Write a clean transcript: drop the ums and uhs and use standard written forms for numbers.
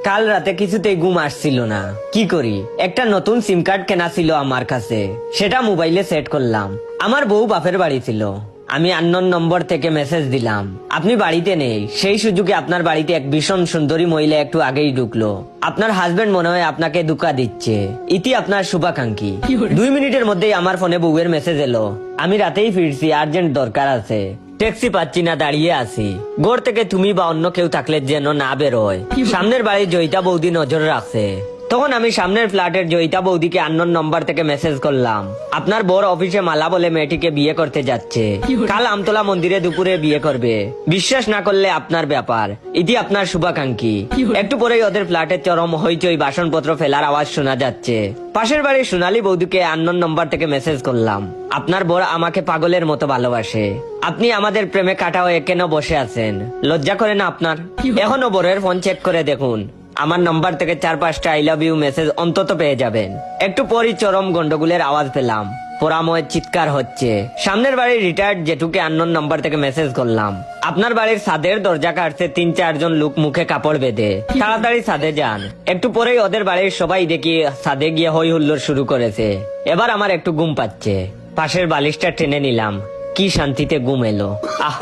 কাল রাতে কিছুতেই ঘুম আসছিল না। কি করি, একটা নতুন সিম কার্ড কেনা ছিল আমার কাছে, সেটা মোবাইলে সেট করলাম। আমার বউ বাপের বাড়ি ছিল, আমি আননোন নম্বর থেকে মেসেজ দিলাম আপনি বাড়িতে নেই। সেই সুযোগে আপনার বাড়িতে এক ভীষণ সুন্দরী মহিলা একটু আগেই ঢুকলো। আপনার হাজবেন্ড মনে হয় আপনাকে ধোঁকা দিচ্ছে, ইতি আপনার শুভাকাঙ্ক্ষী। 2 মিনিটের মধ্যেই আমার ফোনে বউয়ের মেসেজ এলো, আমি রাতেই ফিরছি, আর্জেন্ট দরকার আছে, ট্যাক্সি পাচ্ছি না, দাঁড়িয়ে আছি। ঘর থেকে তুমি বা অন্য কেউ থাকলে যেন না বেরোয়। সামনের বাড়ির জয়িতা বৌদি নজর রাখছে। তখন আমি সামনের ফ্ল্যাটের জয়িতা বৌদিকে আননোন নম্বর থেকে মেসেজ করলাম, আপনার বড় অফিসে মালা বলে মেয়েটিকে বিয়ে করতে যাচ্ছে, কাল আমতলা মন্দিরে দুপুরে বিয়ে করবে, বিশ্বাস না করলে আপনার ব্যাপার, ইতি আপনার শুভাকাঙ্ক্ষী। একটু পরেই ওদের ফ্ল্যাটের চরম হইচই, বাসনপত্র ফেলার আওয়াজ শোনা যাচ্ছে। পাশের বাড়ির সোনালী বৌদিকে আননোন নম্বর থেকে মেসেজ করলাম, আপনার বড় আমাকে পাগলের মতো ভালোবাসে, আপনি আমাদের প্রেমে কাটা হয়ে কেন বসে আছেন, লজ্জা করে না আপনার? এখনো বড়ের ফোন চেক করে দেখুন, আমার নম্বর থেকে 4-5টা আই লাভ ইউ মেসেজ অন্তত পেয়ে যাবেন। একটু পরই চরম গন্ডগোলের আওয়াজ পেলাম, পোড়াময় চিৎকার হচ্ছে। সামনের বাড়ির রিটায়ার্ড জেঠুকে আননোন নম্বর থেকে মেসেজ করলাম, আপনার বাড়ির ছাদের দরজা কাটছে 3-4 জন লোক মুখে কাপড় বেঁধে, তাড়াতাড়ি ছাদে যান। একটু পরেই ওদের বাড়ির সবাই দেখি ছাদে গিয়ে হই হুল্লোড় শুরু করেছে। এবার আমার একটু ঘুম পাচ্ছে, পাশের বালিশটা টেনে নিলাম, কি শান্তিতে ঘুম এলো। আহ